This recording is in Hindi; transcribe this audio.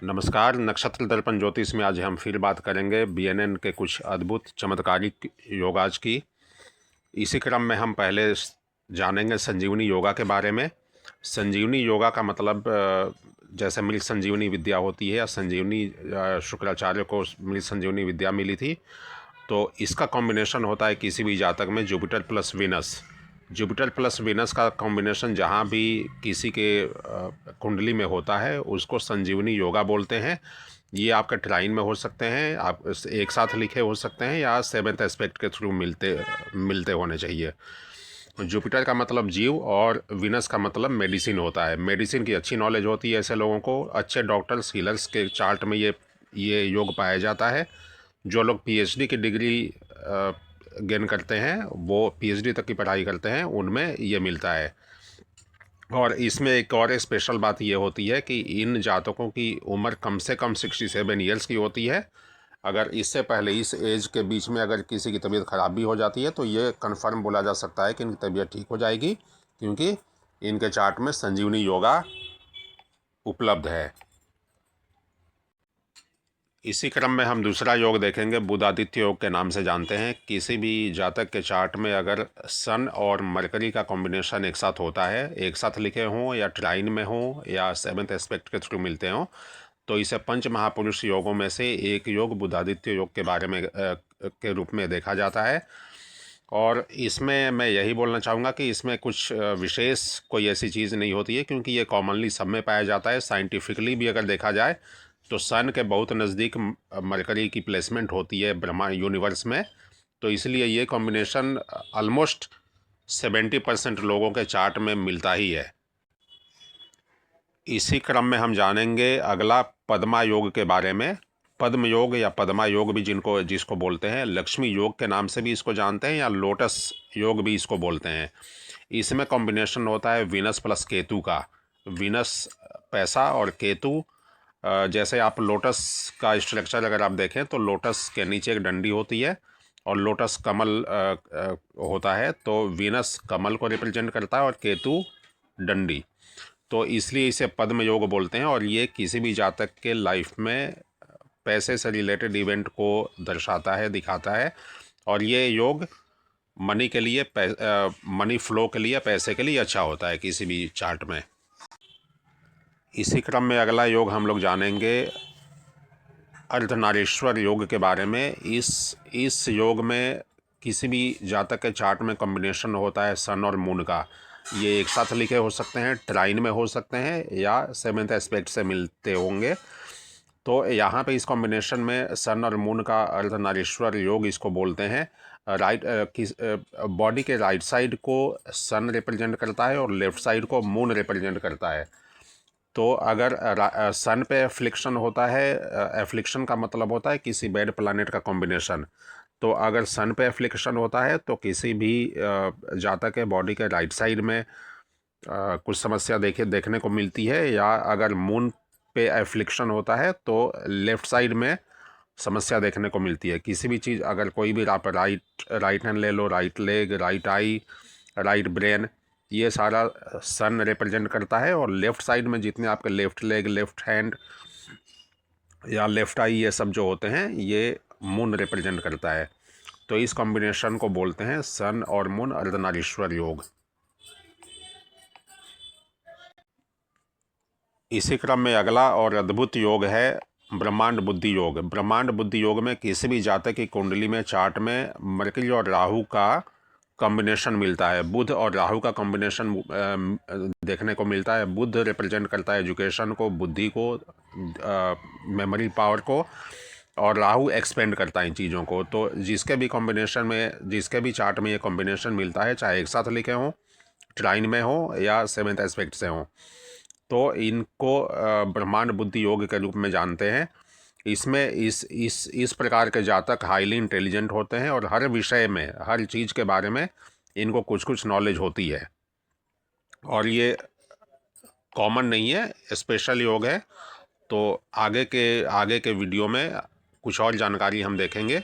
नमस्कार। नक्षत्र दर्पण ज्योतिष में आज हम फिर बात करेंगे बीएनएन के कुछ अद्भुत चमत्कारिक योगाज की। इसी क्रम में हम पहले जानेंगे संजीवनी योगा के बारे में। संजीवनी योगा का मतलब जैसे मृत संजीवनी विद्या होती है या संजीवनी शुक्राचार्य को मृत संजीवनी विद्या मिली थी, तो इसका कॉम्बिनेशन होता है किसी भी जातक में Jupiter plus Venus. Jupiter plus Venus का कॉम्बिनेशन जहाँ भी किसी के कुंडली में होता है उसको संजीवनी योगा बोलते हैं। ये आपके ट्राइन में हो सकते हैं, आप एक साथ लिखे हो सकते हैं या सेवेंथ एस्पेक्ट के थ्रू मिलते होने चाहिए। जुपिटर का मतलब जीव और वीनस का मतलब मेडिसिन होता है। मेडिसिन की अच्छी नॉलेज होती है ऐसे लोगों को। अच्छे डॉक्टर्स हीलर्स के चार्ट में ये योग पाया जाता है। जो लोग पीएचडी की डिग्री गेन करते हैं, वो पीएचडी तक की पढ़ाई करते हैं, उनमें ये मिलता है। और इसमें एक और स्पेशल बात ये होती है कि इन जातकों की उम्र कम से कम 67 ईयर्स की होती है। अगर इससे पहले इस एज के बीच में अगर किसी की तबीयत ख़राब भी हो जाती है तो ये कन्फर्म बोला जा सकता है कि इनकी तबीयत ठीक हो जाएगी, क्योंकि इनके चार्ट में संजीवनी योगा उपलब्ध है। इसी क्रम में हम दूसरा योग देखेंगे, बुधादित्य योग के नाम से जानते हैं। किसी भी जातक के चार्ट में अगर सन और मरकरी का कॉम्बिनेशन एक साथ होता है, एक साथ लिखे हों या ट्राइन में हों या सेवंथ एस्पेक्ट के थ्रू मिलते हों, तो इसे पंच महापुरुष योगों में से एक योग बुधादित्य योग के बारे में के रूप में देखा जाता है। और इसमें मैं यही बोलना चाहूँगा कि इसमें कुछ विशेष कोई ऐसी चीज़ नहीं होती है, क्योंकि ये कॉमनली सब में पाया जाता है। साइंटिफिकली भी अगर देखा जाए तो सन के बहुत नज़दीक मरकरी की प्लेसमेंट होती है ब्रह्मांड यूनिवर्स में, तो इसलिए ये कॉम्बिनेशन ऑलमोस्ट 70% लोगों के चार्ट में मिलता ही है। इसी क्रम में हम जानेंगे अगला पद्मा योग के बारे में। पद्म योग या पद्मा योग भी जिसको बोलते हैं, लक्ष्मी योग के नाम से भी इसको जानते हैं या लोटस योग भी इसको बोलते हैं। इसमें कॉम्बिनेशन होता है वीनस प्लस केतु का। वीनस पैसा और केतु, जैसे आप लोटस का स्ट्रक्चर अगर आप देखें तो लोटस के नीचे एक डंडी होती है और लोटस कमल होता है, तो वीनस कमल को रिप्रेजेंट करता है और केतु डंडी, तो इसलिए इसे पद्म योग बोलते हैं। और ये किसी भी जातक के लाइफ में पैसे से रिलेटेड इवेंट को दर्शाता है, दिखाता है। और ये योग मनी के लिए मनी फ्लो के लिए, पैसे के लिए अच्छा होता है किसी भी चार्ट में। इसी क्रम में अगला योग हम लोग जानेंगे अर्धनारीश्वर योग के बारे में। इस योग में किसी भी जातक के चार्ट में कॉम्बिनेशन होता है सन और मून का। ये एक साथ लिखे हो सकते हैं, ट्राइन में हो सकते हैं या सेवेंथ एस्पेक्ट से मिलते होंगे। तो यहाँ पे इस कॉम्बिनेशन में सन और मून का अर्धनारीश्वर योग इसको बोलते हैं। बॉडी के राइट साइड को सन रिप्रेजेंट करता है और लेफ्ट साइड को मून रिप्रेजेंट करता है। तो अगर सन पे एफ्लिक्शन होता है, एफ्लिक्शन का मतलब होता है किसी बैड प्लैनेट का कॉम्बिनेशन। तो अगर सन पे एफ्लिक्शन होता है तो किसी भी जातक के बॉडी के राइट साइड में कुछ समस्या देखने को मिलती है, या अगर मून पे एफ्लिक्शन होता है तो लेफ़्ट साइड में समस्या देखने को मिलती है। किसी भी चीज़, अगर कोई भी आप राइट हैंड ले लो, right leg, right eye, right brain, ये सारा सन रिप्रेजेंट करता है। और लेफ़्ट साइड में जितने आपके लेफ़्ट लेग, लेफ़्ट हैंड या लेफ़्ट आई, ये सब जो होते हैं, ये मून रिप्रेजेंट करता है। तो इस कॉम्बिनेशन को बोलते हैं सन और मून अर्धनारीश्वर योग। इसी क्रम में अगला और अद्भुत योग है ब्रह्मांड बुद्धि योग। ब्रह्मांड बुद्धि योग में किसी भी जातक की कुंडली में चार्ट में मरकरी और राहु का कॉम्बिनेशन मिलता है। बुध और राहु का कॉम्बिनेशन देखने को मिलता है। बुध रिप्रेजेंट करता है एजुकेशन को, बुद्धि को, मेमोरी पावर को, और राहु एक्सपेंड करता है इन चीज़ों को। तो जिसके भी चार्ट में ये कॉम्बिनेशन मिलता है, चाहे एक साथ लिखे हों, ट्राइन में हो या सेवेंथ एस्पेक्ट से हों, तो इनको ब्रह्मांड बुद्धि योग के रूप में जानते हैं। इसमें इस प्रकार के जातक हाईली इंटेलिजेंट होते हैं और हर विषय में, हर चीज़ के बारे में इनको कुछ कुछ नॉलेज होती है। और ये कॉमन नहीं है, स्पेशल योग है। तो आगे के वीडियो में कुछ और जानकारी हम देखेंगे।